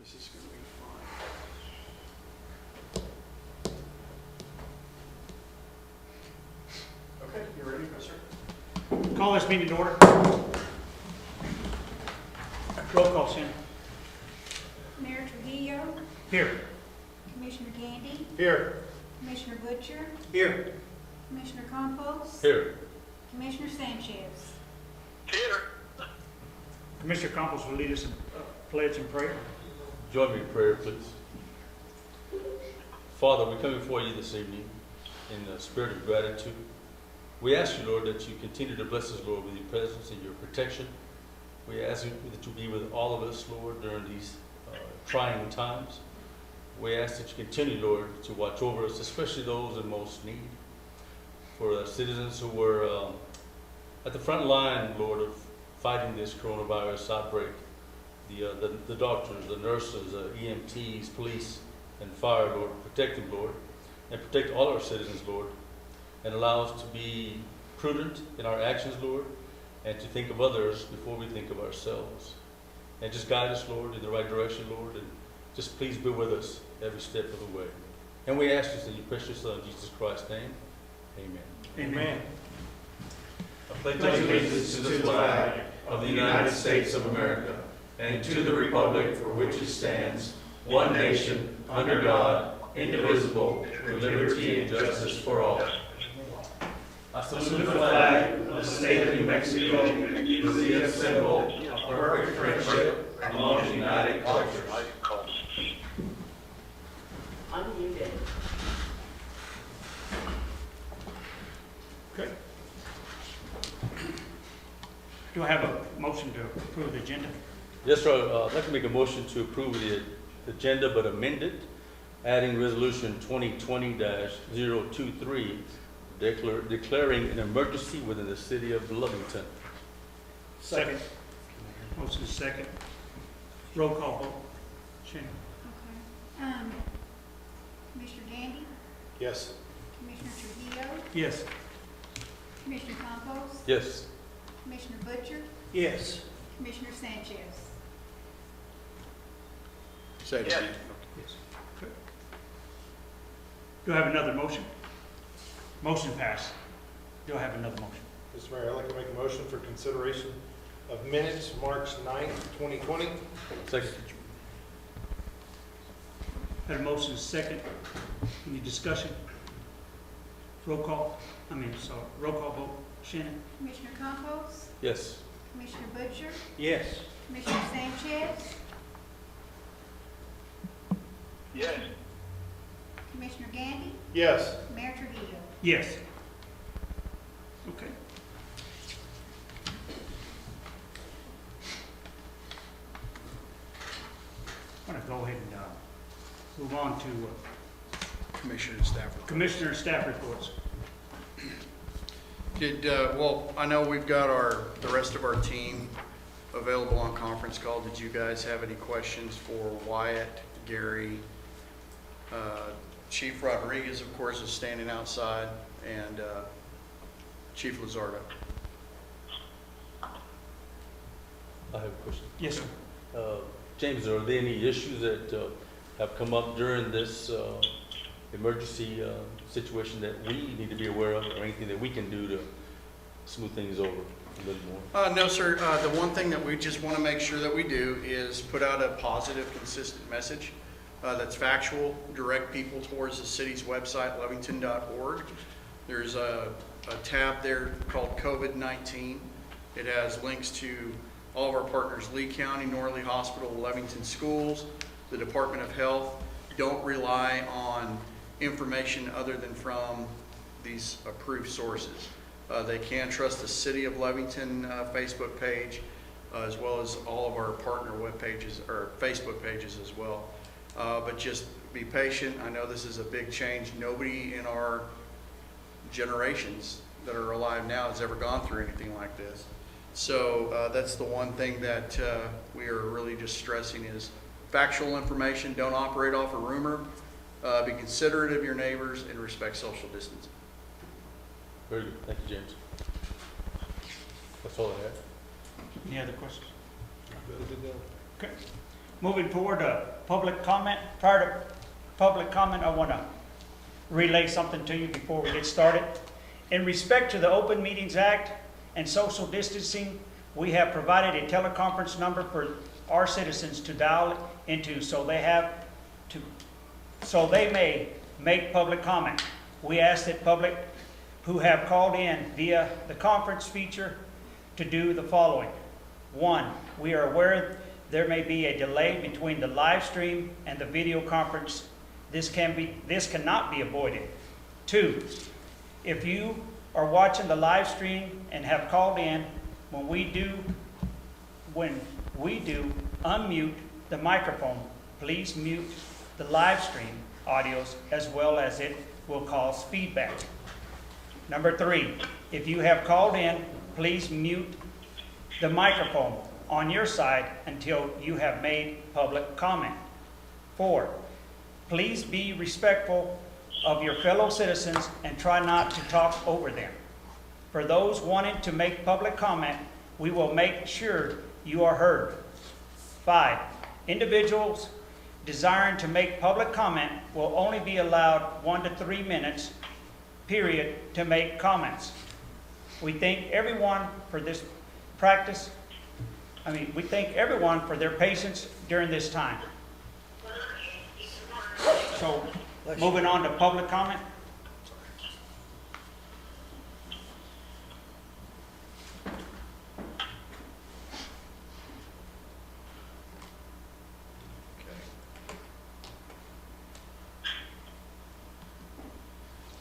This is going to be fun. Okay, you ready, sir? Call this meeting to order. Roll call, Shannon. Mayor Trujillo, Here. Commissioner Gandy, Here. Commissioner Butcher, Here. Commissioner Campos, Here. Commissioner Sanchez. Commissioner Campos will lead us in pledge and prayer. Join me in prayer, please. Father, we come before you this evening in the spirit of gratitude. We ask you, Lord, that you continue to bless us, Lord, with your presence and your protection. We ask you that you be with all of us, Lord, during these trying times. We ask that you continue, Lord, to watch over us, especially those in most need. For the citizens who were at the front line, Lord, of fighting this coronavirus outbreak, the doctors, the nurses, EMTs, police, and fire, Lord, protect them, Lord, and protect all our citizens, Lord, and allow us to be prudent in our actions, Lord, and to think of others before we think of ourselves. And just guide us, Lord, in the right direction, Lord, and just please be with us every step of the way. And we ask this in your precious Son, Jesus Christ's name. Amen. Amen. I pledge allegiance to the flag of the United States of America and to the republic for which it stands, one nation, under God, indivisible, with liberty and justice for all. I salute the flag of the state of New Mexico, the symbol of perfect friendship among the united cultures. Unmuted. Okay. Do I have a motion to approve the agenda? Yes, sir. I'd like to make a motion to approve the agenda but amend it, adding resolution 2020-023, declaring an emergency within the city of Lovington. Second. Motion is second. Roll call vote. Shannon. Okay. Commissioner Gandy, Yes. Commissioner Trujillo, Yes. Commissioner Campos, Yes. Commissioner Butcher, Yes. Commissioner Sanchez. Say it again. Yes. Okay. Do I have another motion? Motion passed. Do I have another motion? Mr. Mayor, I'd like to make a motion for consideration of minutes, March 9th, 2020. Second. Had a motion is second. Any discussion? Roll call. Roll call vote. Shannon. Commissioner Campos, Yes. Commissioner Butcher, Yes. Commissioner Sanchez. Yes. Commissioner Gandy, Yes. Mayor Trujillo. Yes. Okay. I'm going to go ahead and move on to Commissioner staff report. Commissioner staff reports. Well, I know we've got the rest of our team available on conference call. Did you guys have any questions for Wyatt, Gary? Chief Rodriguez, of course, is standing outside, and Chief Lizardo. I have a question. Yes, sir. James, are there any issues that have come up during this emergency situation that we need to be aware of, or anything that we can do to smooth things over a little more? No, sir. The one thing that we just want to make sure that we do is put out a positive, consistent message that's factual, direct people towards the city's website, lovington.org. There's a tab there called COVID-19. It has links to all of our partners, Lee County, Norley Hospital, Lovington Schools, the Department of Health. Don't rely on information other than from these approved sources. They can trust the City of Lovington Facebook page, as well as all of our partner web pages or Facebook pages as well. But just be patient. I know this is a big change. Nobody in our generations that are alive now has ever gone through anything like this. So that's the one thing that we are really just stressing is factual information. Don't operate off a rumor. Be considerate of your neighbors and respect social distancing. Very good. Thank you, James. That's all I have. Any other questions? Okay. moving forward to public comment. Prior to public comment, I want to relay something to you before we get started. In respect to the Open Meetings Act and social distancing, we have provided a teleconference number for our citizens to dial into so they may make public comment. We ask that public who have called in via the conference feature to do the following. 1, we are aware there may be a delay between the live stream and the video conference. This cannot be avoided. 2, if you are watching the live stream and have called in, when we do unmute the microphone, please mute the live stream audios as well, as it will cause feedback. Number 3, if you have called in, please mute the microphone on your side until you have made public comment. 4, please be respectful of your fellow citizens and try not to talk over them. For those wanting to make public comment, we will make sure you are heard. 5, individuals desiring to make public comment will only be allowed 1 to 3 minutes, period, to make comments. We thank everyone for this practice. We thank everyone for their patience during this time. So, moving on to public comment.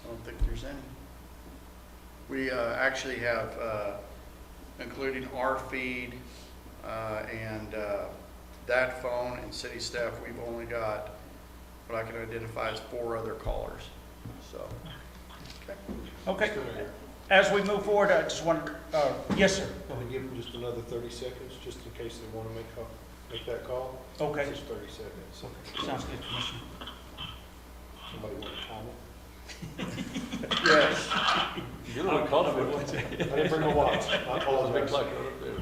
I don't think there's any. We actually have, including our feed and that phone and city staff, we've only got what I can identify as 4 other callers. So, Okay. As we move forward, I just want to, yes, sir. Want to give them just another 30 seconds, just in case they want to make that call? Okay. Just 30 seconds. Sounds good, Commissioner. Somebody want to comment? yes. You know what call it I didn't bring my watch. I Big apologize. clock right up there.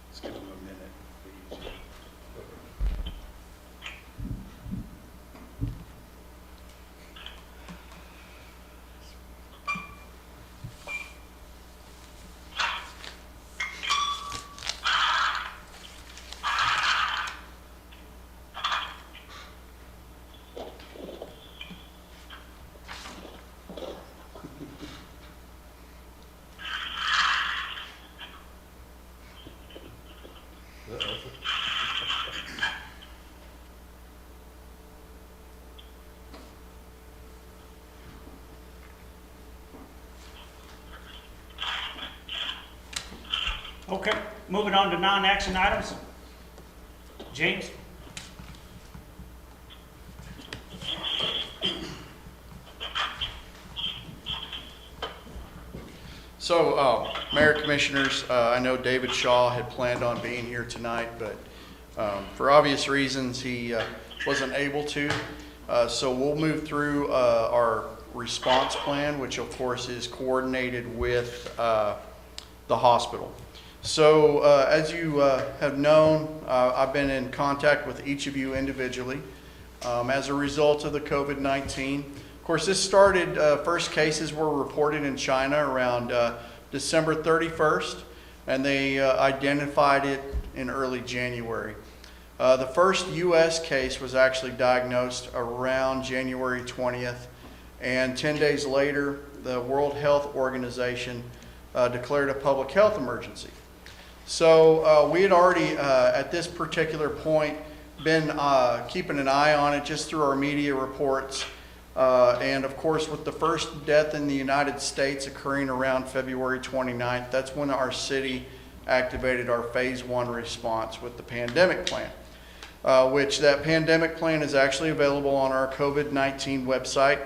Let's give them a minute, please. Okay, moving on to non-action items. James? So, Mayor, Commissioners, I know David Shaw had planned on being here tonight, but for obvious reasons, he wasn't able to. So we'll move through our response plan, which of course is coordinated with the hospital. So as you have known, I've been in contact with each of you individually as a result of the COVID-19. Of course, this started, first cases were reported in China around December 31st, and they identified it in early January. The first U.S. case was actually diagnosed around January 20th, and 10 days later, the World Health Organization declared a public health emergency. So we had already, at this particular point, been keeping an eye on it just through our media reports. And of course, with the first death in the United States occurring around February 29th, that's when our city activated our phase 1 response with the pandemic plan, which that pandemic plan is actually available on our COVID-19 website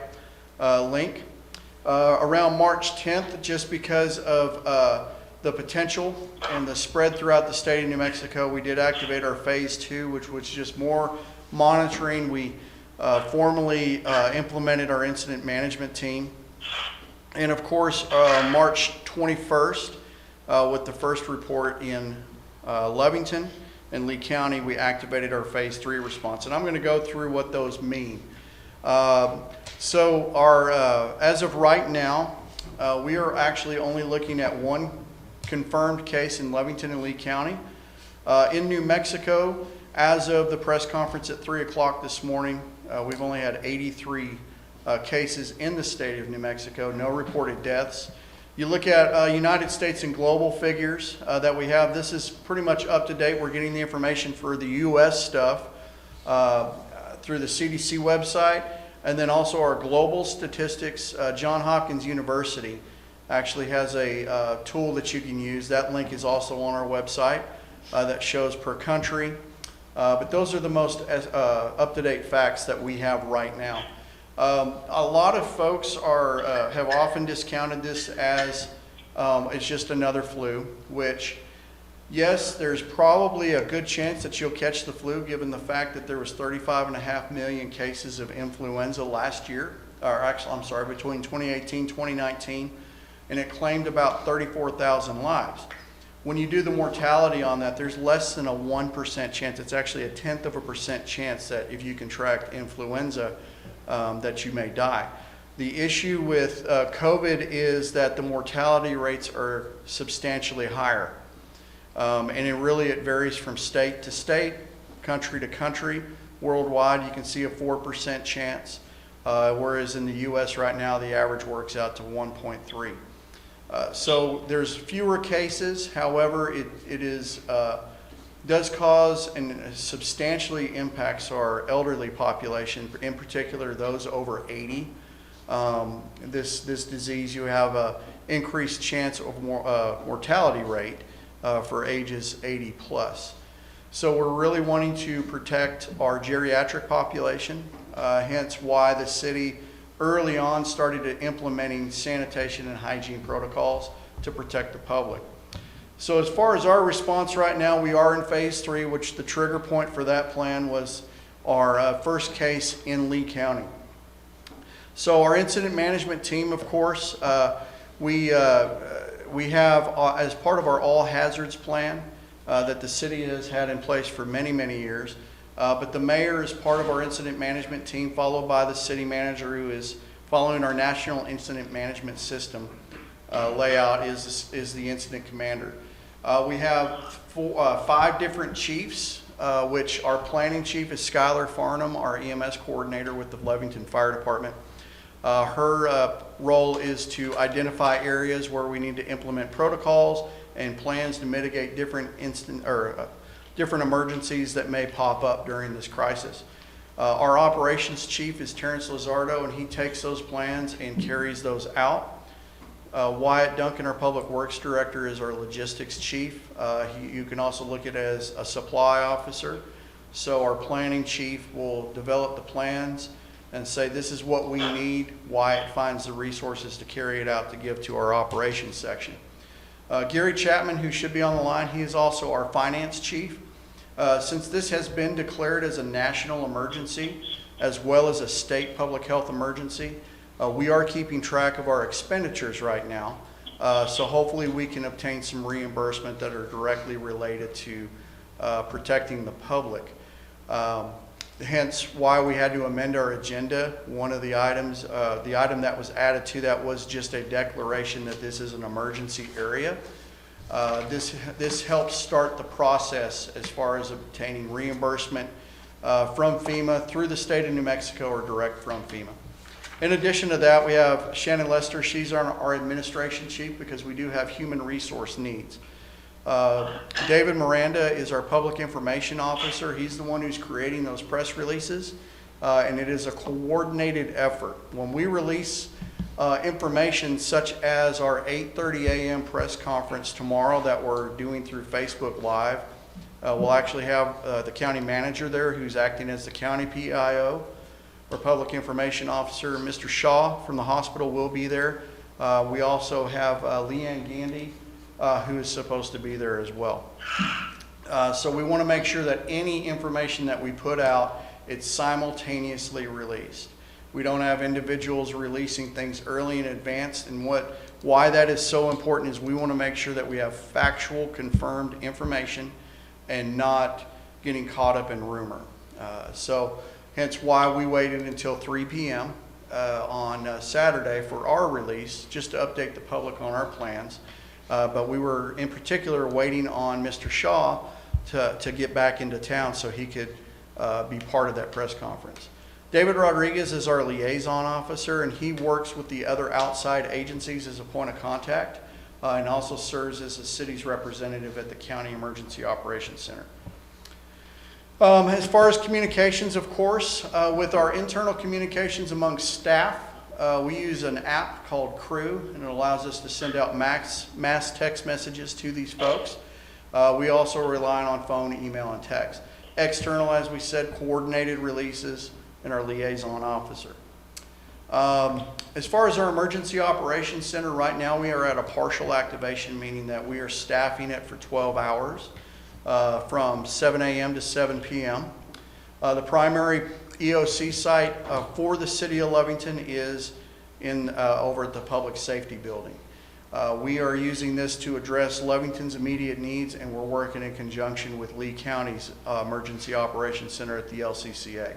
link. Around March 10th, just because of the potential and the spread throughout the state of New Mexico, we did activate our phase 2, which was just more monitoring. We formally implemented our incident management team. And of course, March 21st, with the first report in Lovington and Lee County. We activated our phase 3 response, and I'm going to go through what those mean. So our, as of right now, we are actually only looking at one confirmed case in Lovington and Lee County. In New Mexico, as of the press conference at 3 o'clock this morning, we've only had 83 cases in the state of New Mexico, no reported deaths. You look at United States and global figures that we have, this is pretty much up to date. We're getting the information for the U.S. stuff through the CDC website, and then also our global statistics. Johns Hopkins University actually has a tool that you can use. That link is also on our website that shows per country. But those are the most up-to-date facts that we have right now. A lot of folks have often discounted this as it's just another flu, which, yes, there's probably a good chance that you'll catch the flu given the fact that there was 35.5 million cases of influenza last year, or actually, I'm sorry, between 2018 and 2019, and it claimed about 34,000 lives. When you do the mortality on that, there's less than a 1% chance. It's actually a 0.1% chance that if you contract influenza, that you may die. The issue with COVID is that the mortality rates are substantially higher. And it varies from state to state, country to country. Worldwide, you can see a 4% chance, whereas in the U.S. right now, the average works out to 1.3. So there's fewer cases. However, it does cause and substantially impacts our elderly population, in particular those over 80. This disease, you have an increased chance of mortality rate for ages 80 plus. So we're really wanting to protect our geriatric population, hence why the city early on started implementing sanitation and hygiene protocols to protect the public. So as far as our response right now, we are in phase 3, which the trigger point for that plan was our first case in Lee County. So our incident management team, of course, we have, as part of our all hazards plan that the city has had in place for many, many years, but the mayor is part of our incident management team, followed by the city manager, who is following our national incident management system layout, is the incident commander. We have 5 different chiefs, which our planning chief is Skylar Farnham, our EMS coordinator with the Lovington Fire Department. Her role is to identify areas where we need to implement protocols and plans to mitigate different emergencies that may pop up during this crisis. Our operations chief is Terrence Lizardo, and he takes those plans and carries those out. Wyatt Duncan, our public works director, is our logistics chief. You can also look at it as a supply officer. So our planning chief will develop the plans and say, this is what we need. Wyatt finds the resources to carry it out to give to our operations section. Gary Chapman, who should be on the line, he is also our finance chief. Since this has been declared as a national emergency, as well as a state public health emergency, we are keeping track of our expenditures right now. So hopefully we can obtain some reimbursement that are directly related to protecting the public. Hence why we had to amend our agenda. One of the items, the item that was added to that was just a declaration that this is an emergency area. This helps start the process as far as obtaining reimbursement from FEMA through the state of New Mexico or direct from FEMA. In addition to that, we have Shannon Lester. She's our administration chief because we do have human resource needs. David Miranda is our public information officer. He's the one who's creating those press releases, and it is a coordinated effort. When we release information such as our 8:30 a.m. press conference tomorrow that we're doing through Facebook Live, we'll actually have the county manager there who's acting as the county PIO. Our public information officer, Mr. Shaw from the hospital, will be there. We also have Leanne Gandy, who is supposed to be there as well. So we want to make sure that any information that we put out, it's simultaneously released. We don't have individuals releasing things early in advance, and what Why that is so important is we want to make sure that we have factual, confirmed information and not getting caught up in rumor. So hence why we waited until 3 p.m. On Saturday for our release, just to update the public on our plans. But we were in particular waiting on Mr. Shaw to get back into town so he could be part of that press conference. David Rodriguez is our liaison officer, and he works with the other outside agencies as a point of contact, and also serves as the city's representative at the County Emergency Operations Center. As far as communications, of course, with our internal communications among staff, we use an app called Crew, and it allows us to send out mass text messages to these folks. We also rely on phone, email, and text. External, as we said, coordinated releases, and our liaison officer. As far as our emergency operations center, right now we are at a partial activation, meaning that we are staffing it for 12 hours from 7 a.m. to 7 p.m. The primary EOC site for the city of Lovington is over at the Public Safety Building. We are using this to address Lovington's immediate needs, and we're working in conjunction with Lee County's Emergency Operations Center at the LCCA.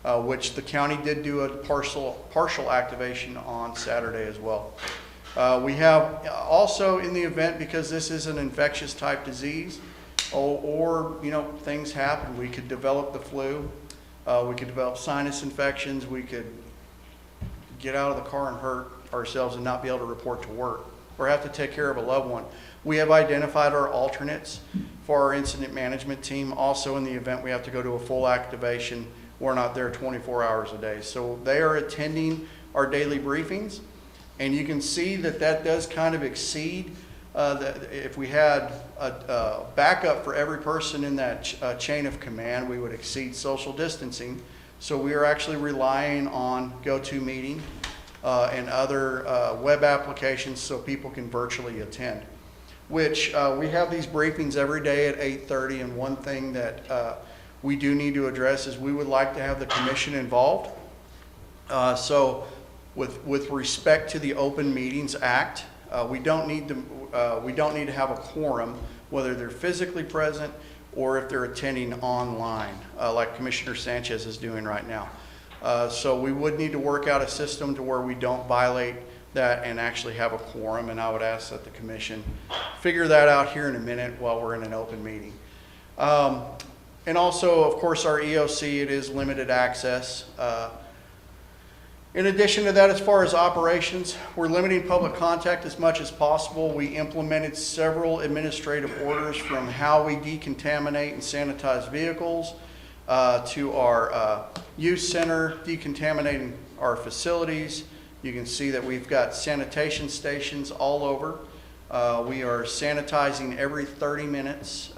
Which the county did do a partial activation on Saturday as well. We have also in the event, because this is an infectious type disease, or things happen. We could develop the flu, we could develop sinus infections, we could get out of the car and hurt ourselves and not be able to report to work, or have to take care of a loved one. We have identified our alternates for our incident management team. Also in the event we have to go to a full activation, we're not there 24 hours a day. So they are attending our daily briefings, and you can see that does kind of exceed if we had a backup for every person in that chain of command, we would exceed social distancing. So we are actually relying on GoToMeeting and other web applications so people can virtually attend, which we have these briefings every day at 8:30, and one thing that we do need to address is we would like to have the commission involved. So with respect to the Open Meetings Act, we don't need to have a quorum, whether they're physically present or if they're attending online, like Commissioner Sanchez is doing right now. So we would need to work out a system to where we don't violate that and actually have a quorum, and I would ask that the commission figure that out here in a minute while we're in an open meeting. And also, of course, our EOC, it is limited access. In addition to that, as far as operations, we're limiting public contact as much as possible. We implemented several administrative orders from how we decontaminate and sanitize vehicles to our youth center, decontaminating our facilities. You can see that we've got sanitation stations all over. We are sanitizing every 30 minutes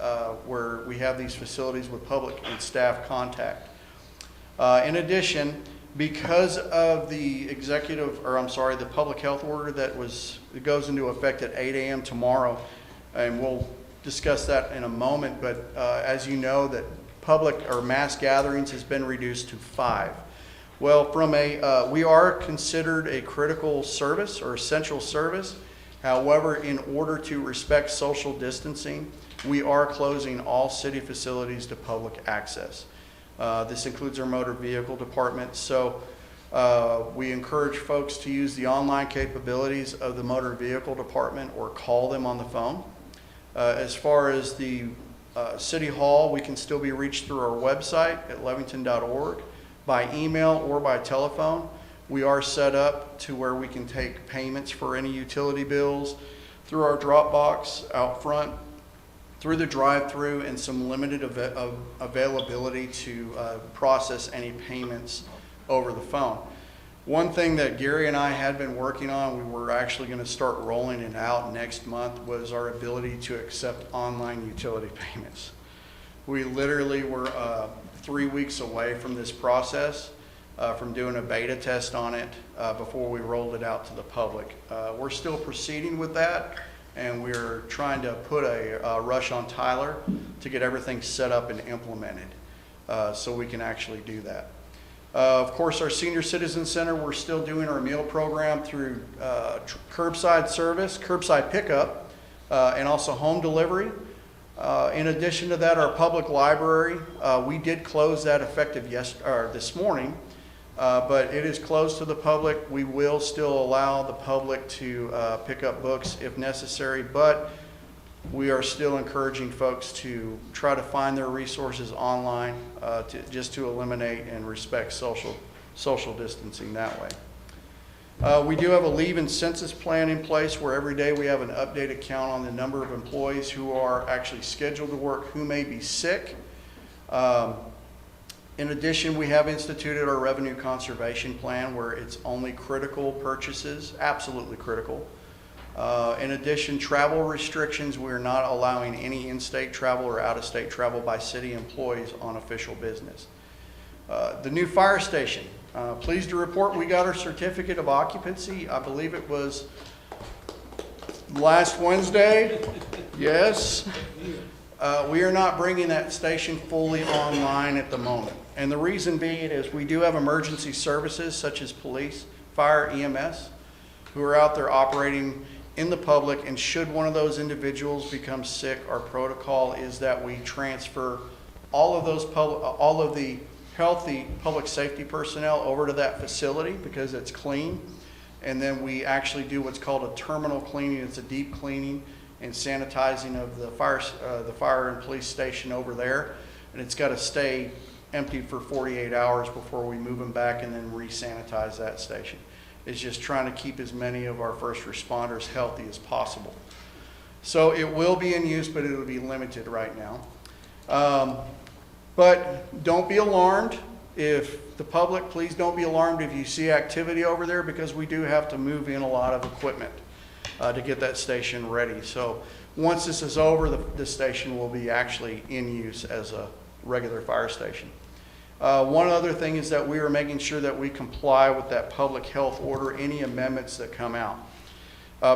where we have these facilities with public and staff contact. In addition, because of the the public health order that goes into effect at 8 a.m. tomorrow, and we'll discuss that in a moment, but as you know, that public or mass gatherings has been reduced to 5. Well, we are considered a critical service or essential service. However, in order to respect social distancing, we are closing all city facilities to public access. This includes our motor vehicle department. So we encourage folks to use the online capabilities of the motor vehicle department or call them on the phone. As far as the City Hall, we can still be reached through our website at lovington.org, by email or by telephone. We are set up to where we can take payments for any utility bills through our drop box out front, through the drive-through, and some limited availability to process any payments over the phone. One thing that Gary and I had been working on, we were actually going to start rolling it out next month, was our ability to accept online utility payments. We literally were 3 weeks away from this process, from doing a beta test on it before we rolled it out to the public. We're still proceeding with that, and we're trying to put a rush on Tyler to get everything set up and implemented so we can actually do that. Of course, our Senior Citizen Center, we're still doing our meal program through curbside service, curbside pickup, and also home delivery. In addition to that, our public library, we did close that effective this morning, but it is closed to the public. We will still allow the public to pick up books if necessary, but we are still encouraging folks to try to find their resources online just to eliminate and respect social distancing that way. We do have a leave and census plan in place where every day we have an updated count on the number of employees who are actually scheduled to work, who may be sick. In addition, we have instituted our revenue conservation plan where it's only critical purchases, absolutely critical. In addition, travel restrictions, we're not allowing any in-state travel or out-of-state travel by city employees on official business. The new fire station, pleased to report we got our certificate of occupancy. I believe it was last Wednesday. Yes. We are not bringing that station fully online at the moment. And the reason being is we do have emergency services such as police, fire, EMS, who are out there operating in the public, and should one of those individuals become sick, our protocol is that we transfer all of the healthy public safety personnel over to that facility because it's clean, and then we actually do what's called a terminal cleaning. It's a deep cleaning and sanitizing of the fire and police station over there, and it's got to stay empty for 48 hours before we move them back and then re-sanitize that station. Is just trying to keep as many of our first responders healthy as possible. So it will be in use, but it will be limited right now. But don't be alarmed. If the public, please don't be alarmed if you see activity over there, because we do have to move in a lot of equipment to get that station ready. So once this is over, the station will be actually in use as a regular fire station. One other thing is that we are making sure that we comply with that public health order, any amendments that come out.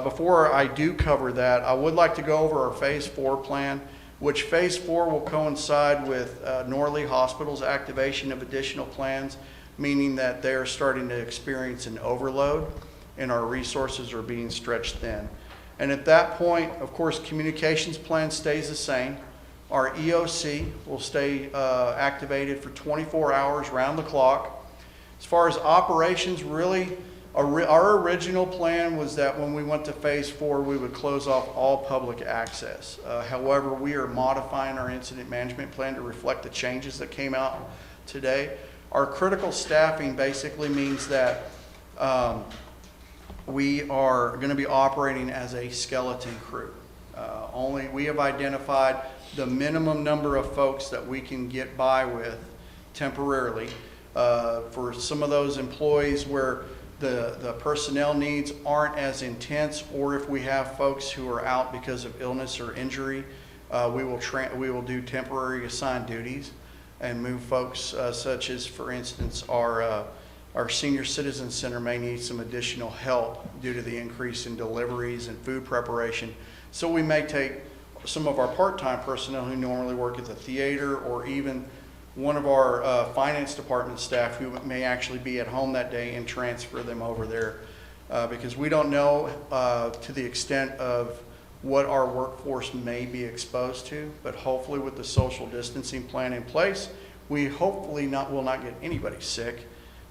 Before I do cover that, I would like to go over our Phase 4 plan, which Phase 4 will coincide with Norley Hospital's activation of additional plans, meaning that they're starting to experience an overload and our resources are being stretched thin. And at that point, of course, communications plan stays the same. Our EOC will stay activated for 24 hours round the clock. As far as operations, really, our original plan was that when we went to Phase 4, we would close off all public access. However, we are modifying our incident management plan to reflect the changes that came out today. Our critical staffing basically means that we are going to be operating as a skeleton crew. We have identified the minimum number of folks that we can get by with temporarily. For some of those employees where the personnel needs aren't as intense, or if we have folks who are out because of illness or injury, we will do temporary assigned duties and move folks such as, for instance, our senior citizen center may need some additional help due to the increase in deliveries and food preparation. So we may take some of our part-time personnel who normally work at the theater, or even one of our finance department staff who may actually be at home that day, and transfer them over there because we don't know to the extent of what our workforce may be exposed to, but hopefully with the social distancing plan in place, we hopefully will not get anybody sick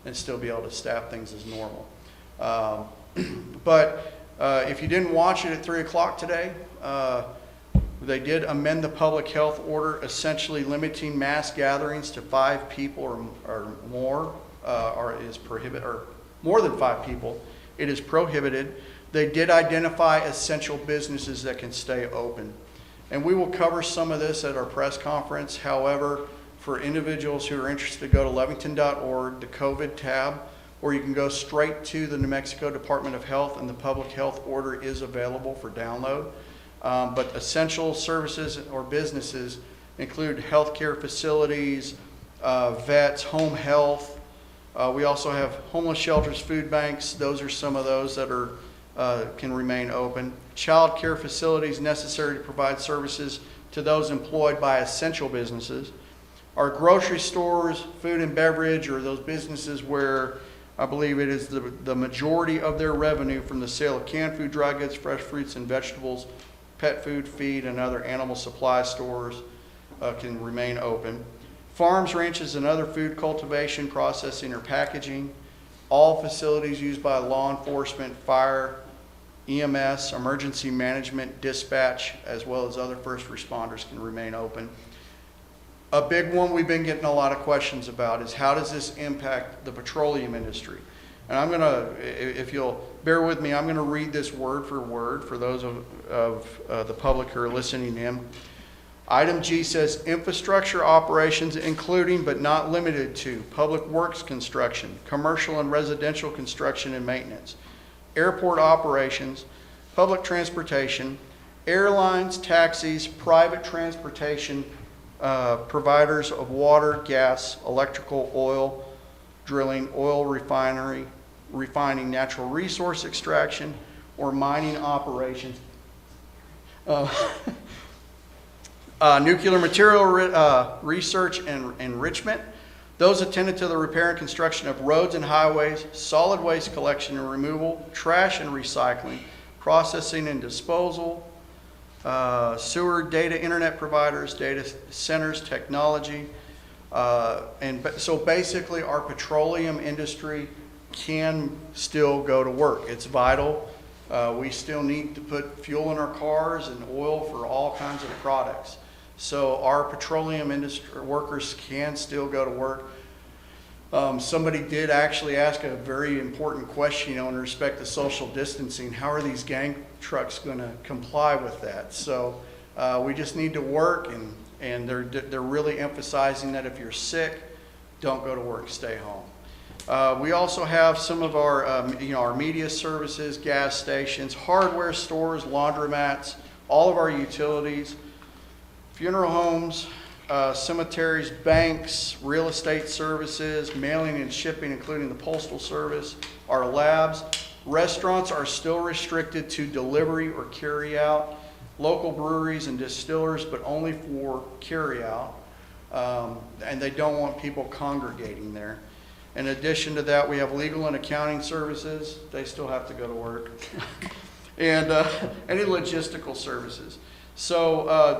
and still be able to staff things as normal. But if you didn't watch it at 3 o'clock today, they did amend the public health order, essentially limiting mass gatherings to 5 people or more, is prohibited, or more than 5 people. It is prohibited. They did identify essential businesses that can stay open. And we will cover some of this at our press conference. However, for individuals who are interested, go to Lovington.org, the COVID tab, or you can go straight to the New Mexico Department of Health, and the public health order is available for download. But essential services or businesses include healthcare facilities, vets, home health. We also have homeless shelters, food banks. Those are some of those that can remain open. Child care facilities necessary to provide services to those employed by essential businesses. Our grocery stores, food and beverage, or those businesses where I believe it is the majority of their revenue from the sale of canned food, dry goods, fresh fruits and vegetables, pet food, feed, and other animal supply stores can remain open. Farms, ranches, and other food cultivation, processing, or packaging. All facilities used by law enforcement, fire, EMS, emergency management, dispatch, as well as other first responders can remain open. A big one we've been getting a lot of questions about is how does this impact the petroleum industry? And I'm gonna, if you'll bear with me, I'm gonna read this word for those of the public who are listening in. Item G says infrastructure operations including but not limited to public works construction, commercial and residential construction and maintenance, airport operations, public transportation, airlines, taxis, private transportation, providers of water, gas, electrical, oil, drilling, oil refining, natural resource extraction, or mining operations. Nuclear material research and enrichment. Those attended to the repair and construction of roads and highways, solid waste collection and removal, trash and recycling, processing and disposal, sewer, data, internet providers, data centers, technology. So basically our petroleum industry can still go to work. It's vital. We still need to put fuel in our cars and oil for all kinds of products. So our petroleum industry workers can still go to work. Somebody did actually ask a very important question, in respect to social distancing. How are these gang trucks going to comply with that? So we just need to work, and they're really emphasizing that if you're sick, don't go to work, stay home. We also have some of our, our media services, gas stations, hardware stores, laundromats, all of our utilities, funeral homes, cemeteries, banks, real estate services, mailing and shipping, including the postal service, our labs. Restaurants are still restricted to delivery or carry out. Local breweries and distillers, but only for carry out. And they don't want people congregating there. In addition to that, we have legal and accounting services. They still have to go to work. And any logistical services. So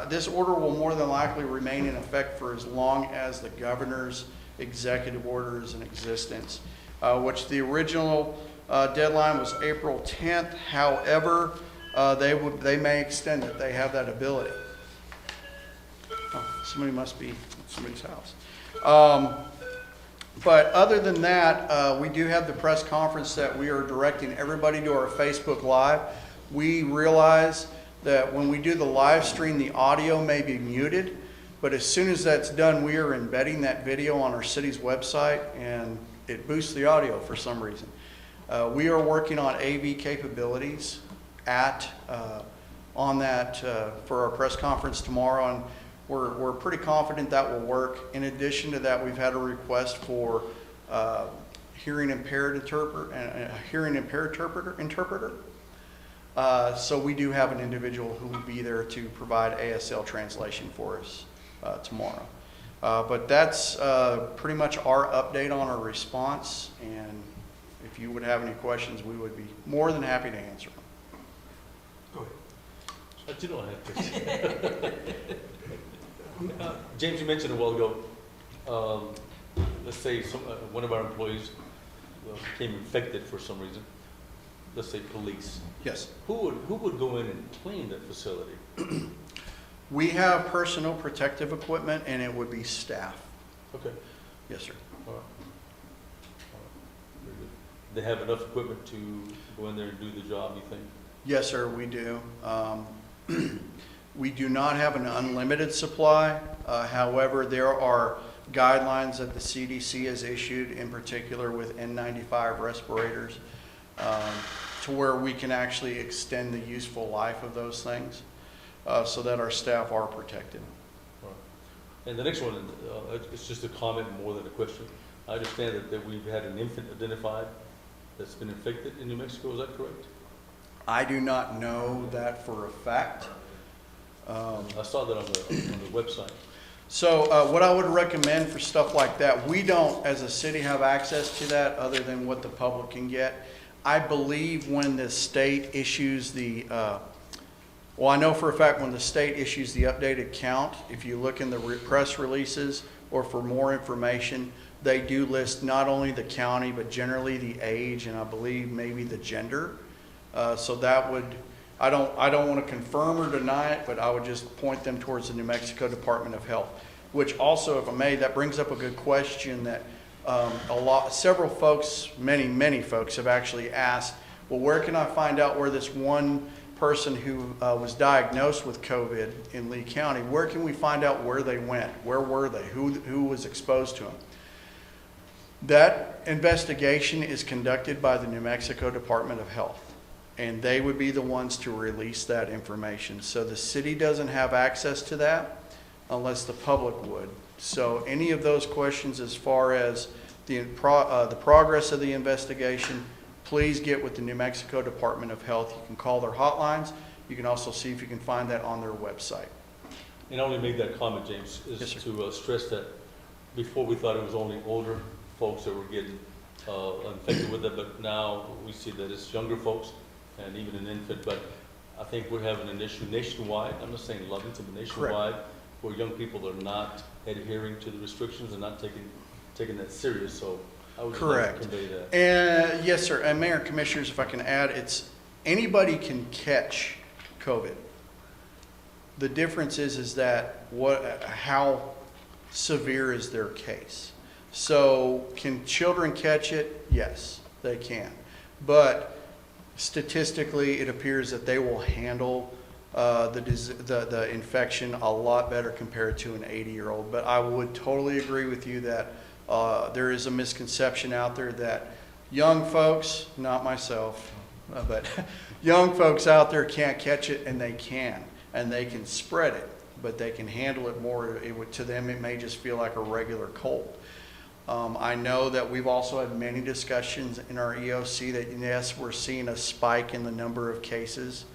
this order will more than likely remain in effect for as long as the governor's executive order is in existence, which the original deadline was April 10th. However, they may extend it. They have that ability. Oh, somebody must be at somebody's house. But other than that, we do have the press conference that we are directing everybody to our Facebook Live. We realize that when we do the live stream, the audio may be muted, but as soon as that's done, we are embedding that video on our city's website, and it boosts the audio for some reason. We are working on AV capabilities on that for our press conference tomorrow, and we're pretty confident that will work. In addition to that, we've had a request for hearing impaired interpreter. So we do have an individual who will be there to provide ASL translation for us tomorrow. But that's pretty much our update on our response, and if you would have any questions, we would be more than happy to answer them. Go ahead. I do not have questions. James, you mentioned a while ago, let's say one of our employees became infected for some reason. Let's say police. Yes. Who would go in and clean that facility? We have personal protective equipment, and it would be staff. Okay. Yes, sir. All right. Very good. They have enough equipment to go in there and do the job, you think? Yes, sir, we do. We do not have an unlimited supply. However, there are guidelines that the CDC has issued, in particular with N95 respirators, to where we can actually extend the useful life of those things so that our staff are protected. All right. And the next one, it's just a comment more than a question. I understand that we've had an infant identified that's been infected in New Mexico. Is that correct? I do not know that for a fact. I saw that on the website. So what I would recommend for stuff like that, we don't, as a city, have access to that other than what the public can get. I believe when the state issues the, well, I know for a fact when the state issues the updated count, if you look in the press releases or for more information, they do list not only the county, but generally the age and I believe maybe the gender. So that would, I don't want to confirm or deny it, but I would just point them towards the New Mexico Department of Health. Which also, if I may, that brings up a good question that several folks, many folks have actually asked, well, where can I find out where this one person who was diagnosed with COVID in Lee County, where can we find out where they went? Where were they? Who was exposed to them? That investigation is conducted by the New Mexico Department of Health, and they would be the ones to release that information. So the city doesn't have access to that unless the public would. So any of those questions as far as the progress of the investigation, please get with the New Mexico Department of Health. You can call their hotlines. You can also see if you can find that on their website. And I only made that comment, James, is Yes, sir. to stress that before we thought it was only older folks that were getting infected with it, but now we see that it's younger folks and even an infant. But I think we're having an issue nationwide. I'm not saying Lovington, but nationwide, where young people are not adhering to the restrictions and not taking that serious. So I would just like to convey that. And yes, sir. And Mayor and Commissioners, if I can add, it's anybody can catch COVID. The difference is that how severe is their case? So can children catch it? Yes, they can. But statistically, it appears that they will handle the infection a lot better compared to an 80-year-old. But I would totally agree with you that there is a misconception out there that young folks, not myself, but young folks out there can't catch it, and they can. And they can spread it, but they can handle it more. To them, it may just feel like a regular cold. I know that we've also had many discussions in our EOC that, yes, we're seeing a spike in the number of cases,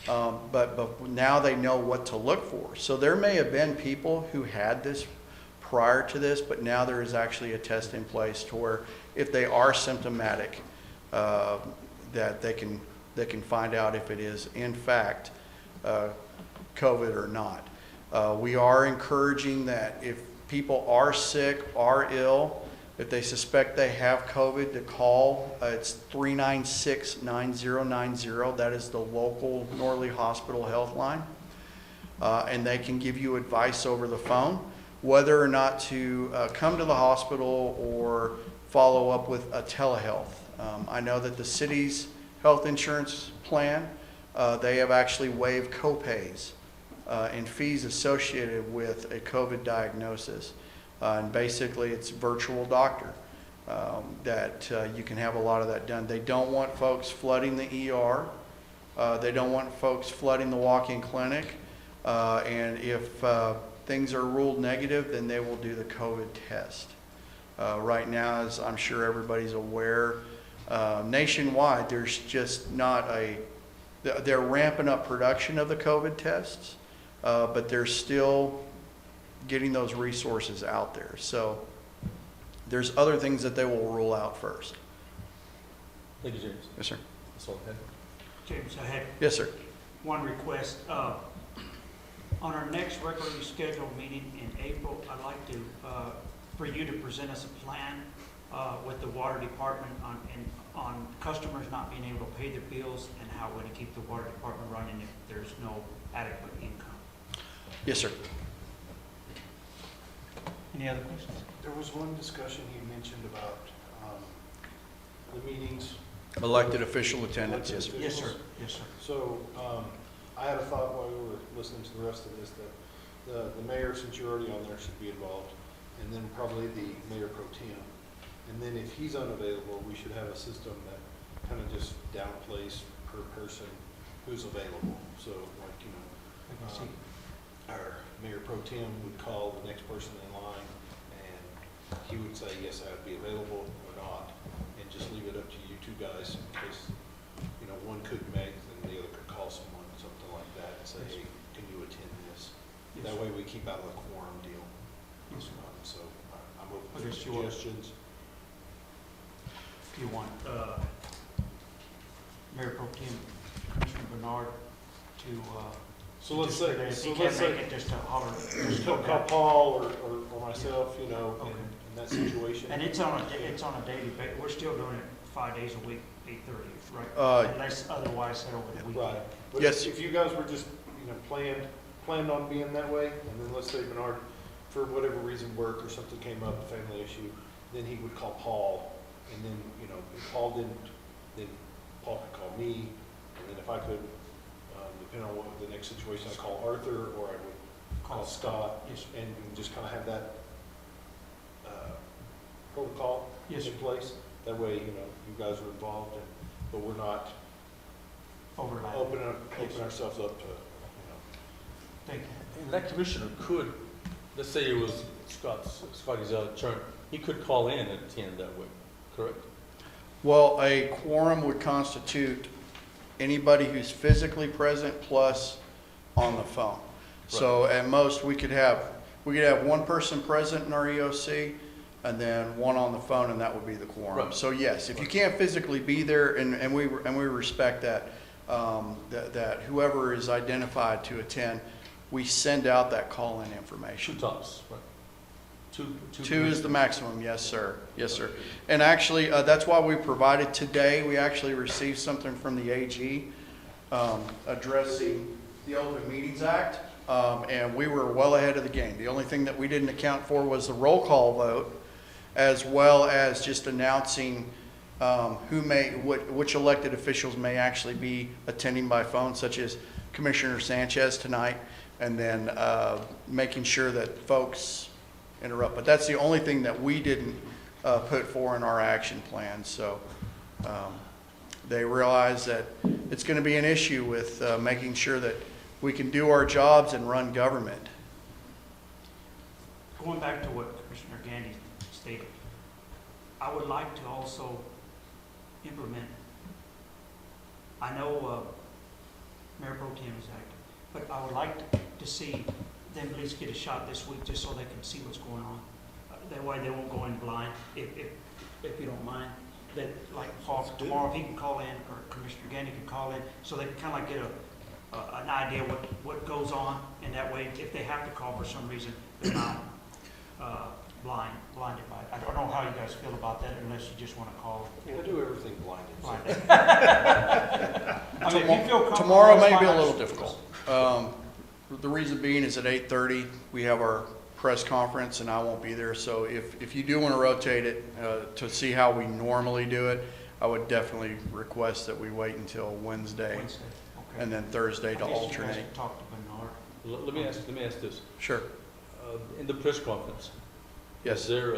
but now they know what to look for. So there may have been people who had this prior to this, but now there is actually a test in place to where if they are symptomatic, that they can find out if it is in fact COVID or not. We are encouraging that if people are sick, are ill, if they suspect they have COVID, to call. It's 396-9090. That is the local Norley Hospital health line. And they can give you advice over the phone, whether or not to come to the hospital or follow up with a telehealth. I know that the city's health insurance plan, they have actually waived copays and fees associated with a COVID diagnosis. And basically, it's virtual doctor that you can have a lot of that done. They don't want folks flooding the ER. They don't want folks flooding the walk-in clinic. And if things are ruled negative, then they will do the COVID test. Right now, as I'm sure everybody's aware, nationwide, there's just not they're ramping up production of the COVID tests, but they're still getting those resources out there. So there's other things that they will rule out first. Thank you, James. Yes, sir. That's all I have. James, I had Yes, sir. one request. On our next regularly scheduled meeting in April, I'd like to, for you to present us a plan with the water department on customers not being able to pay their bills and how we're going to keep the water department running if there's no adequate income. Yes, sir. Any other questions? There was one discussion you mentioned about the meetings. Elected official attendance, yes, sir. Yes, sir. Yes, sir. So I had a thought while we were listening to the rest of this that the mayor, since you're already on there, should be involved, and then probably the mayor pro tem. And then if he's unavailable, we should have a system that kind of just downplays per person who's available. So like, you know, our mayor pro tem would call the next person in line, and he would say, yes, I would be available or not, and just leave it up to you two guys in case, you know, one couldn't make, then the other could call someone, something like that, and say, hey, can you attend this? That way we keep out of the quorum deal. Yes, sir. So I'm open I for guess you will. suggestions. If you want, Mayor Pro Tem Commissioner Bernard to, So let's just- say, if so he let's can't say, make it, just to holler. just call Paul or myself, you know, Okay. in that situation. And it's on a daily basis. We're still doing it 5 days a week, 8:30, right? Unless otherwise said over the weekend. Right. But Yes. if you guys were just, you know, planned on being that way, and then let's say Bernard, for whatever reason, work or something came up, a family issue, then he would call Paul, and then, you know, if Paul didn't, then Paul could call me, and then if I could, depending on what the next situation, I'd call Arthur, or I would call Scott, Yes, sir. and we just kind of have that protocol Yes, sir. in place. That way, you know, you guys are involved, but we're not Overlap. opening Yes, sir. ourselves up to, Thank you. And that commissioner could, let's say it was Scotty's turn, he could call in at 10 that way, correct? Well, a quorum would constitute anybody who's physically present plus on the phone. So at most, we could have one person present in our EOC and then one on the phone, and that would be the quorum. Right. So yes, if you can't physically be there, and we respect that, that whoever is identified to attend, we send out that call-in 2 information. tops, right? Two is the maximum, yes, sir. Yes, sir. And actually, that's why we provided today, we actually received something from the AG addressing the Open Meetings Act, and we were well ahead of the game. The only thing that we didn't account for was the roll call vote, as well as just announcing which elected officials may actually be attending by phone, such as Commissioner Sanchez tonight, and then making sure that folks interrupt. But that's the only thing that we didn't put for in our action plan. So they realize that it's going to be an issue with making sure that we can do our jobs and run government. Going back to what Commissioner Gandy stated, I would like to also implement, I know Mayor Pro Tem is active, but I would like to see them at least get a shot this week, just so they can see what's going on. That way they won't go in blind, if you don't mind. That, like, tomorrow, if he can call in, or Commissioner Gandy can call in, so they can kind of like get an idea what goes on, and that way, if they have to call for some reason, they're not blinded by it. I don't know how you guys feel about that, unless you just want to call. I do everything blinded. Blinded. I mean, if you feel comfortable, Tomorrow that's may be a fine. little difficult. The reason being is at 8:30, we have our press conference, and I won't be there. So if you do want to rotate it to see how we normally do it, I would definitely request that we wait until Wednesday Wednesday, okay. and then Thursday to I guess you guys alternate. can talk to Bernard. Let me ask this. Sure. In the press conference, Yes. is there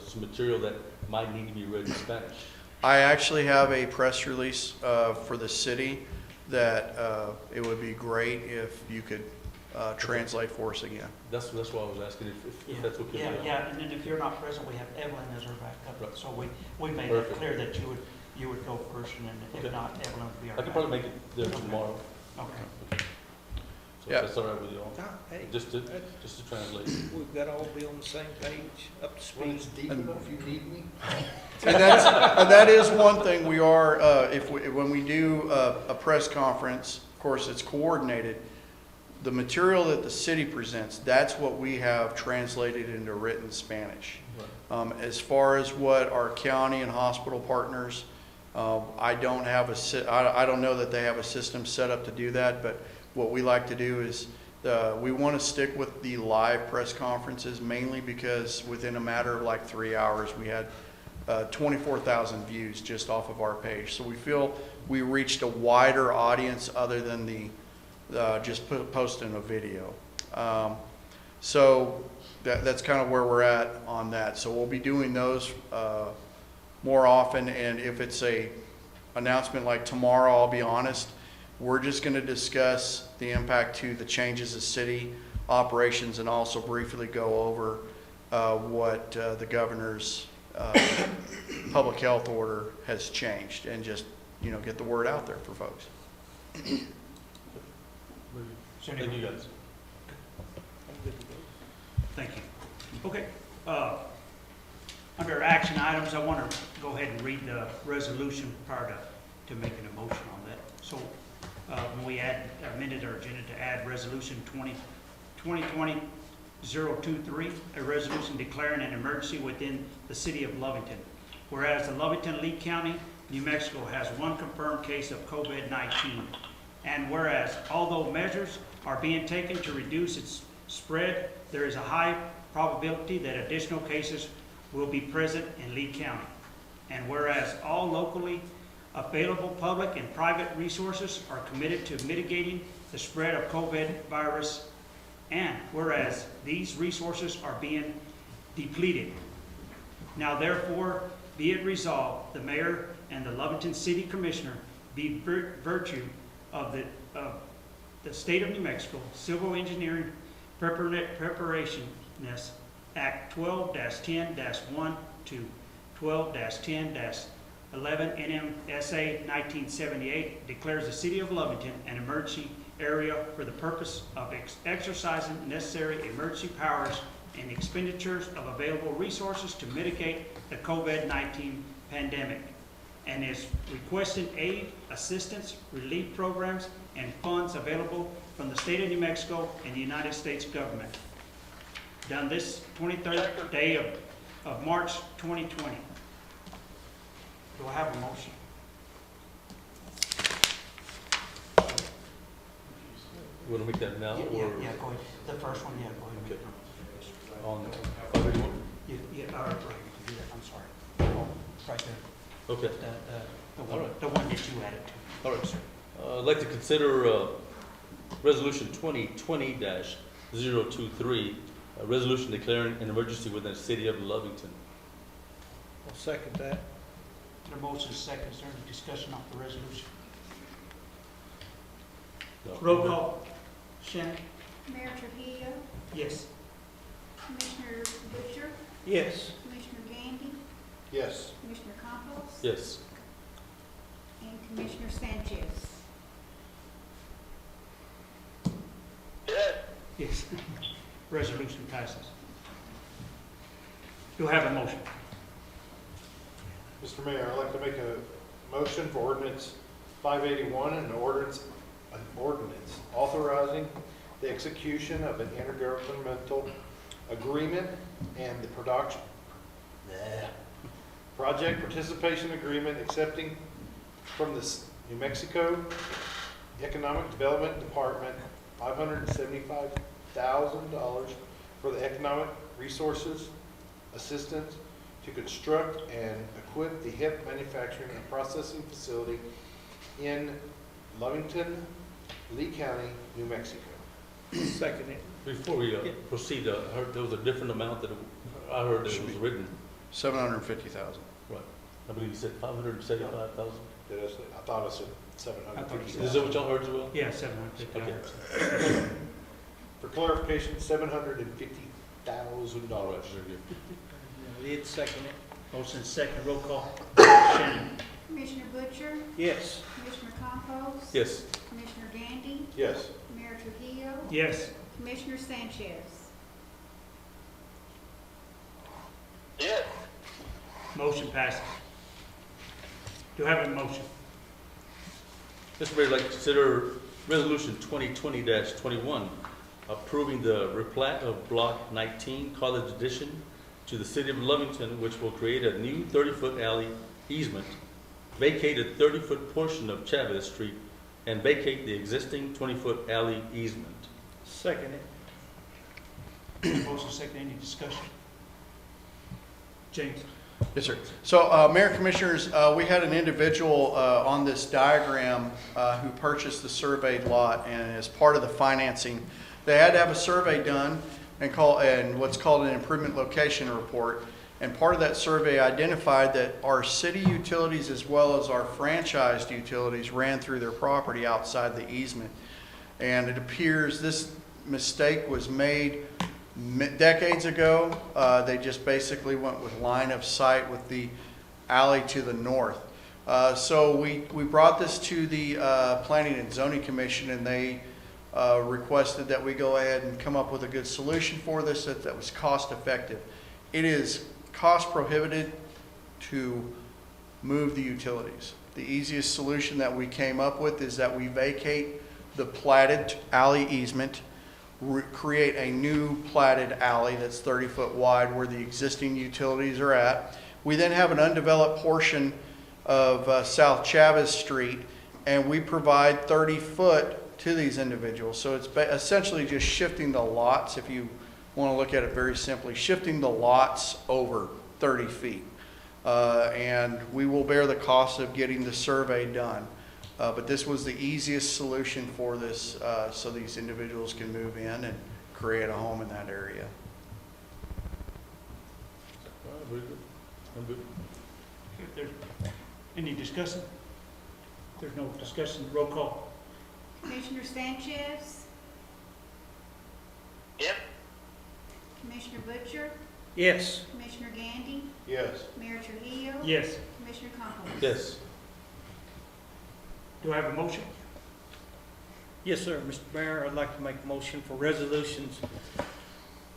some material that might need to be read in Spanish? I actually have a press release for the city that it would be great if you could translate for us again. That's why I was asking if that's okay. Yeah, yeah, and then if you're not present, we have Evelyn as our backup. Right. So we made it Perfect. clear that you would go first, and then if Okay. not, Evelyn would be our I backup. could probably make it there tomorrow, Okay. so Yeah. if that's all right with you all. Hey, Just to translate. we've got to all be on the same page, up to When speed. it's deep enough, you need me. And that is one thing we are, when we do a press conference, of course, it's coordinated. The material that the city presents, that's what we have translated into written Spanish. Right. As far as what our county and hospital partners, I don't know that they have a system set up to do that, but what we like to do is we want to stick with the live press conferences, mainly because within a matter of like 3 hours, we had 24,000 views just off of our page. So we feel we reached a wider audience other than the just posting a video. So that's kind of where we're at on that. So we'll be doing those more often, and if it's a announcement like tomorrow, I'll be honest, we're just going to discuss the impact to the changes of city operations, and also briefly go over what the governor's public health order has changed, and just, get the word out there for folks. So Thank you, guys. Thank you. Okay, under action items, I want to go ahead and read the resolution prior to making a motion on that. So, when we amended our agenda to add resolution 2020-023, a resolution declaring an emergency within the city of Lovington. Whereas the Lovington, Lee County, New Mexico has one confirmed case of COVID-19. And whereas although measures are being taken to reduce its spread, there is a high probability that additional cases will be present in Lee County. And whereas all locally available public and private resources are committed to mitigating the spread of COVID virus, and whereas these resources are being depleted. Now therefore be it resolved, the mayor and the Lovington City Commissioner be virtue of the State of New Mexico Civil Engineering Preparationist Act 12-10-1 to 12-10-11 NMSA 1978 declares the city of Lovington an emergency area for the purpose of exercising necessary emergency powers and expenditures of available resources to mitigate the COVID-19 pandemic, and is requesting aid, assistance, relief programs, and funds available from the state of New Mexico and the United States government. Done this 23rd day of March 2020. Do I have a motion? You want to make that now, Yeah, or go ahead. The first one, yeah, go ahead. Okay. on 581? All right, you can do that, I'm sorry. Oh, right there, Okay. All right. the one that you added to. All right, sir. I'd like to consider Resolution 2020-023, a resolution declaring an emergency within the city of Lovington. I'll second that. The motion is second, is there any discussion of the resolution? Roll call. Shannon? Mayor Trujillo, Yes. Commissioner Butcher, Yes. Commissioner Gandy, Yes. Commissioner Campos, Yes. and Commissioner Sanchez. Yes. Resolution passes. Do I have a motion? Mr. Mayor, I'd like to make a motion for ordinance 581, an ordinance authorizing the execution of an intergovernmental agreement and the project participation agreement accepting from the New Mexico Economic Development Department $575,000 for the economic resources assistance to construct and equip the hemp manufacturing and processing facility in Lovington, Lee County, New Mexico. Second it. Before we proceed, I heard there was a different amount that I heard that it was written. 750,000. Right. I believe you said 575,000. Did I say? I thought I said I thought you 750,000. Is that what y'all heard as well? Yeah, 750. Okay. For clarification, $750,000. All right, very good. It's second it. Motion is second, roll call. Shannon? Commissioner Butcher, Yes. Commissioner Campos, Yes. Commissioner Gandy, Yes. Mayor Trujillo, Yes. Commissioner Sanchez. Motion passes. Do I have a motion? Mr. Mayor, I'd like to consider Resolution 2020-21, approving the replat of Block 19, College Addition, to the city of Lovington, which will create a new 30-foot alley easement, vacate a 30-foot portion of Chavez Street, and vacate the existing 20-foot alley easement. Second it. Motion second, any discussion? James? Yes, sir. So, Mayor Commissioners, we had an individual on this diagram who purchased the surveyed lot, and as part of the financing, they had to have a survey done and what's called an improvement location report. And part of that survey identified that our city utilities as well as our franchised utilities ran through their property outside the easement. And it appears this mistake was made decades ago. They just basically went with line of sight with the alley to the north. So we brought this to the Planning and Zoning Commission, and they requested that we go ahead and come up with a good solution for this that was cost effective. It is cost prohibited to move the utilities. The easiest solution that we came up with is that we vacate the platted alley easement, create a new platted alley that's 30-foot wide where the existing utilities are at. We then have an undeveloped portion of South Chavez Street, and we provide 30-foot to these individuals. So it's essentially just shifting the lots, if you want to look at it very simply, shifting the lots over 30 feet. And we will bear the cost of getting the survey done. But this was the easiest solution for this, so these individuals can move in and create a home in that area. All right, very good. I'm good. If there's any discussion? If there's no discussion, roll call. Commissioner Sanchez, Yep. Commissioner Butcher, Yes. Commissioner Gandy, Yes. Mayor Trujillo. Yes. Commissioner Campos. Yes. Do I have a motion? Yes, sir. Mr. Mayor, I'd like to make a motion for resolutions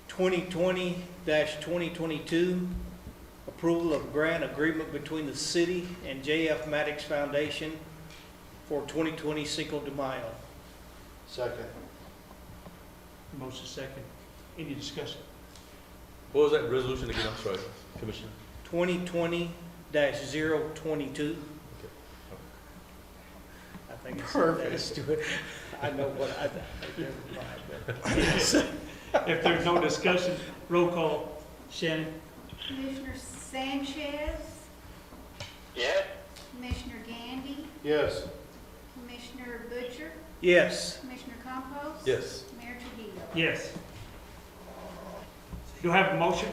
2020-2022, approval of grant agreement between the city and J.F. Maddox Foundation for 2020 Cinco de Mayo. Second. Motion second. Any discussion? What was that resolution again? I'm sorry, Commissioner. 2020-022. I think it's Perfect. to it. I know what I If there's no discussion, roll call. Shannon? Commissioner Sanchez, Yeah. Commissioner Gandy, Yes. Commissioner Butcher, Yes. Commissioner Campos. Yes. Mayor Trujillo. Yes. Do I have a motion?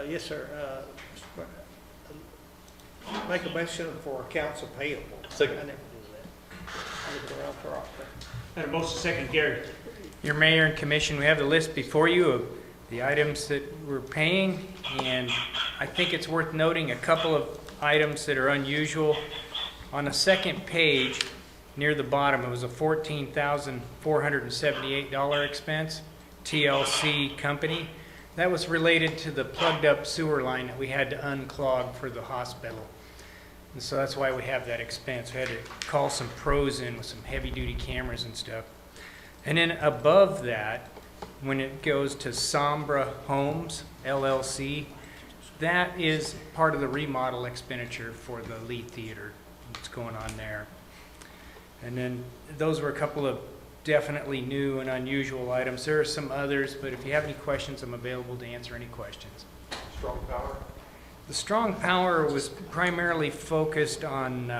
Yes, sir. Make a motion for accounts payable. Second. I never do that. I look around for all that. Had a motion second, Gary. Your mayor and commission, we have the list before you of the items that we're paying, and I think it's worth noting a couple of items that are unusual. On the second page, near the bottom, it was a $14,478 expense, TLC company. That was related to the plugged up sewer line that we had to unclog for the hospital. And so that's why we have that expense. We had to call some pros in with some heavy duty cameras and stuff. And then above that, when it goes to Sombra Homes, LLC, that is part of the remodel expenditure for the Lee Theater that's going on there. And then those were a couple of definitely new and unusual items. There are some others, but if you have any questions, I'm available to answer any questions. Strong power. The strong power was primarily focused on,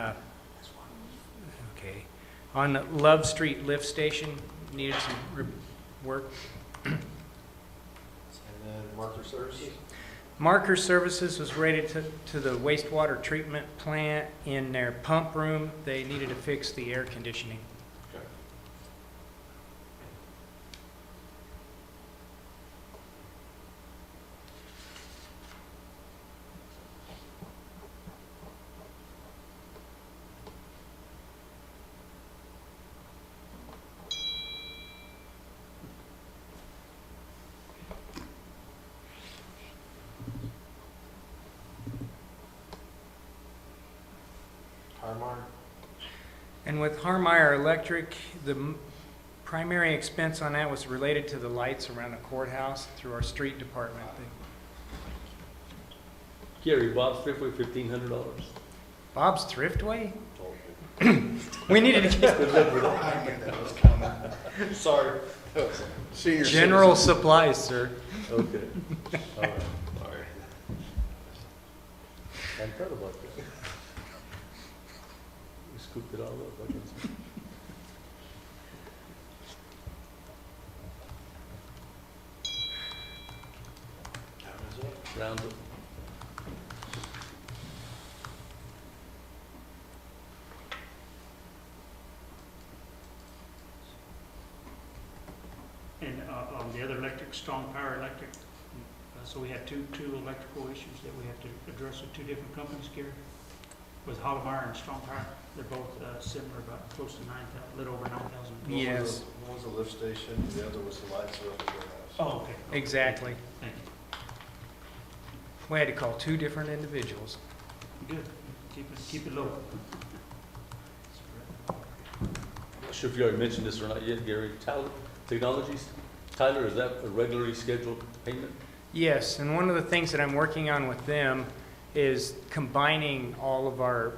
on Love Street Lift Station. Needed some work. And then marker services. Marker Services was rated to the wastewater treatment plant in their pump room. They needed to fix the air conditioning. Okay. Harmar. And with Harmeyer Electric, the primary expense on that was related to the lights around the courthouse through our street department. Gary, Bob's Thriftway, $1,500. Bob's Thriftway? We needed to get Sorry. Senior general citizen. supplies, sir. Okay. All right. I'm proud about that. We scooped it all up. I can see. Round up. And on the other electric, Strong Power Electric, so we have two electrical issues that we have to address with two different companies, Gary, with Hollmeyer and Strong Power. They're both similar, about close to 9,000, a little over 9,000. Yes. One was a lift station, the other was the light surface warehouse. Oh, okay. Exactly. Thank you. We had to call 2 different individuals. Good. Keep it low. I'm not sure if you already mentioned this or not yet, Gary. Tyler Technologies, Tyler, is that a regularly scheduled payment? Yes, and one of the things that I'm working on with them is combining all of our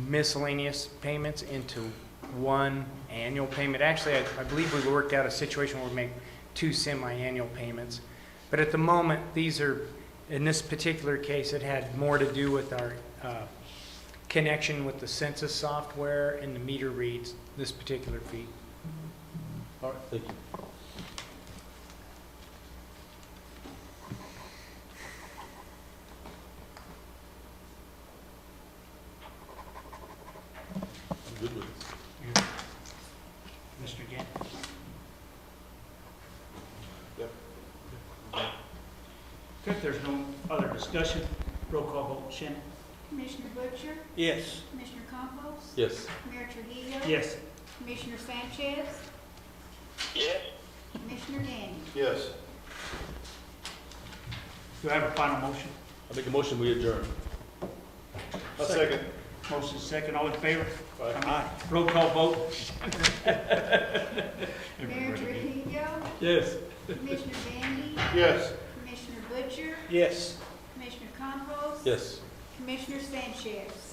miscellaneous payments into one annual payment. Actually, I believe we worked out a situation where we make 2 semi-annual payments. But at the moment, these are, in this particular case, it had more to do with our connection with the census software and the meter reads this particular fee. All right, thank you. I'm good with it. Mr. Gann? Yep. Good, there's no other discussion. Roll call vote, Shannon? Commissioner Butcher, Yes. Commissioner Compost, Yes. Mayor Trujillo. Yes. Commissioner Sanchez, Yes. Commissioner Gandy. Yes. Do I have a final motion? I make a motion, we adjourn. A second. Motion second, all in favor? Aye. Roll call vote. Mayor Trujillo, Yes. Commissioner Gandy, Yes. Commissioner Butcher, Yes. Commissioner Compost. Yes. Commissioner Sanchez.